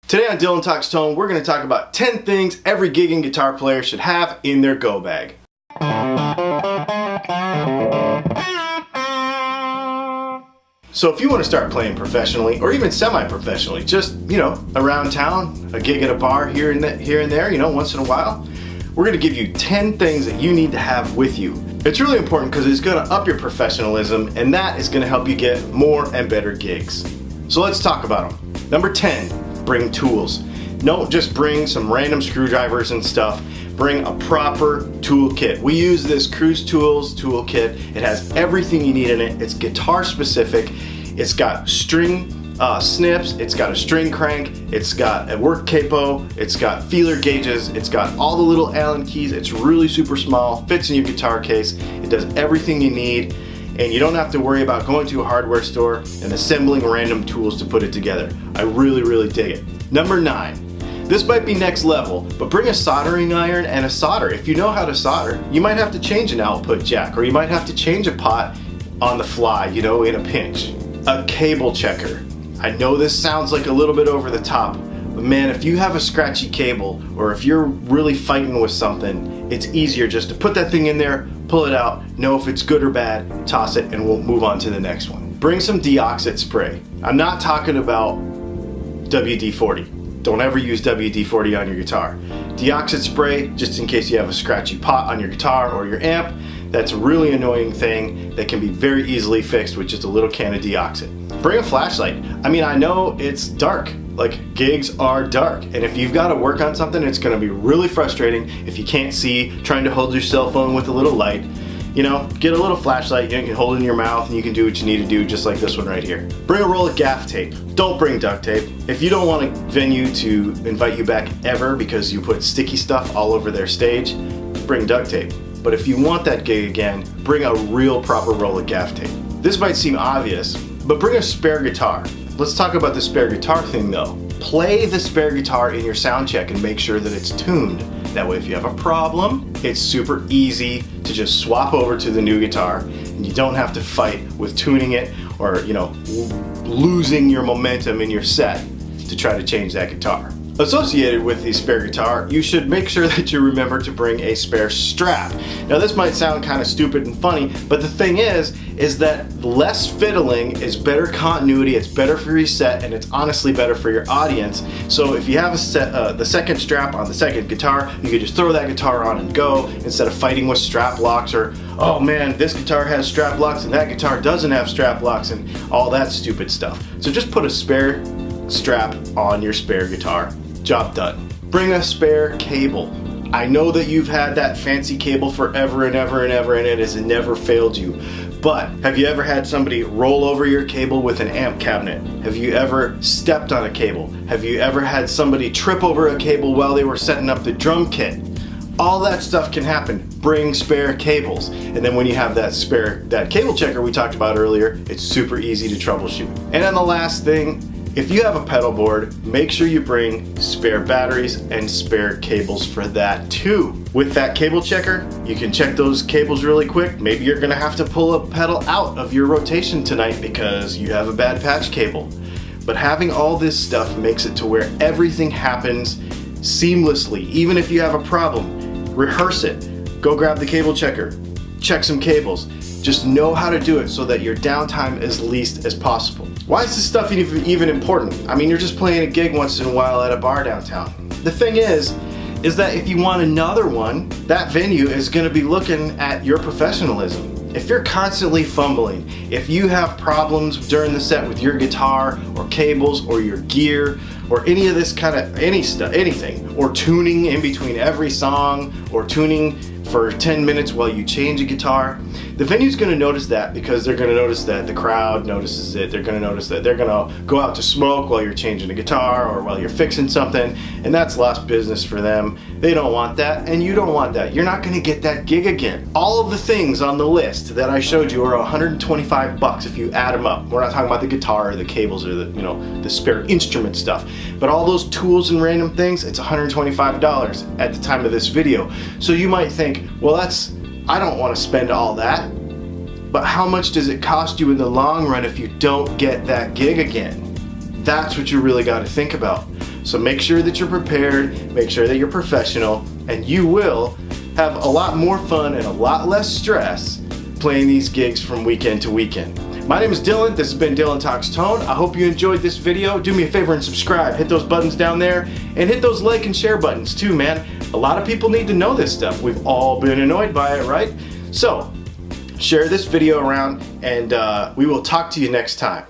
Today on Dylan Talks Tone, we're going to talk about 10 things every gigging guitar player should have in their go bag. So if you want to start playing professionally, or even semi-professionally, just, around town, a gig at a bar here and there, once in a while, we're going to give you 10 things that you need to have with you. It's really important because it's going to up your professionalism, and that is going to help you get more and better gigs. So let's talk about them. Number 10. Bring tools. Don't just bring some random screwdrivers and stuff. Bring a proper tool kit. We use this Cruz Tools Tool Kit. It has everything you need in it. It's guitar specific. It's got string snips. It's got a string crank. It's got a work capo. It's got feeler gauges. It's got all the little Allen keys. It's really super small. Fits in your guitar case. It does everything you need. And you don't have to worry about going to a hardware store and assembling random tools to put it together. I really dig it. Number 9. This might be next level, but bring a soldering iron and a solder. If you know how to solder, you might have to change an output jack, or you might have to change a pot on the fly, in a pinch. A cable checker. I know this sounds like a little bit over the top, but man, if you have a scratchy cable, or if you're really fighting with something, it's easier just to put that thing in there, pull it out, know if it's good or bad, toss it, and we'll move on to the next one. Bring some DEoxit Spray. I'm not talking about WD-40. Don't ever use WD-40 on your guitar. DEoxit Spray, just in case you have a scratchy pot on your guitar or your amp, that's a really annoying thing that can be very easily fixed with just a little can of DEoxit. Bring a flashlight. I know it's dark. Gigs are dark, and if you've got to work on something, it's going to be really frustrating if you can't see, trying to hold your cell phone with a little light. Get a little flashlight, you can hold it in your mouth, and you can do what you need to do, just like this one right here. Bring a roll of Gaff Tape. Don't bring duct tape. If you don't want a venue to invite you back ever because you put sticky stuff all over their stage, bring duct tape. But if you want that gig again, bring a real proper roll of Gaff Tape. This might seem obvious, but bring a spare guitar. Let's talk about the spare guitar thing though. Play the spare guitar in your sound check and make sure that it's tuned. That way if you have a problem, it's super easy to just swap over to the new guitar, and you don't have to fight with tuning it or, losing your momentum in your set to try to change that guitar. Associated with the spare guitar, you should make sure that you remember to bring a spare strap. Now this might sound kind of stupid and funny, but the thing is that less fiddling is better continuity, it's better for your set, and it's honestly better for your audience. So if you have the second strap on the second guitar, you could just throw that guitar on and go, instead of fighting with strap locks, or, oh man, this guitar has strap locks and that guitar doesn't have strap locks, and all that stupid stuff. So just put a spare strap on your spare guitar. Job done. Bring a spare cable. I know that you've had that fancy cable forever and ever and ever, and it has never failed you. But have you ever had somebody roll over your cable with an amp cabinet? Have you ever stepped on a cable? Have you ever had somebody trip over a cable while they were setting up the drum kit? All that stuff can happen. Bring spare cables. And then when you have that cable checker we talked about earlier, it's super easy to troubleshoot. And then the last thing, if you have a pedal board, make sure you bring spare batteries and spare cables for that too. With that cable checker, you can check those cables really quick. Maybe you're gonna have to pull a pedal out of your rotation tonight because you have a bad patch cable. But having all this stuff makes it to where everything happens seamlessly. Even if you have a problem, rehearse it. Go grab the cable checker, check some cables. Just know how to do it so that your downtime is least as possible. Why is this stuff even important? You're just playing a gig once in a while at a bar downtown. The thing is that if you want another one, that venue is going to be looking at your professionalism. If you're constantly fumbling, if you have problems during the set with your guitar or cables or your gear or any of this kind of anything, or tuning in between every song, or tuning for 10 minutes while you change a guitar, the venue's going to notice that, because they're going to notice that the crowd notices it. They're going to notice that they're going to go out to smoke while you're changing a guitar or while you're fixing something, and that's lost business for them. They don't want that, and you don't want that. You're not going to get that gig again. All of the things on the list that I showed you are $125 if you add them up. We're not talking about the guitar or the cables or the spare instrument stuff, but all those tools and random things, it's $125 at the time of this video. So you might think, well, I don't want to spend all that. But how much does it cost you in the long run if you don't get that gig again? That's what you really got to think about. So make sure that you're prepared, make sure that you're professional, and you will have a lot more fun and a lot less stress playing these gigs from weekend to weekend. My name is Dylan. This has been Dylan Talks Tone. I hope you enjoyed this video. Do me a favor and subscribe. Hit those buttons down there and hit those like and share buttons too, man. A lot of people need to know this stuff. We've all been annoyed by it, right? So share this video around and we will talk to you next time.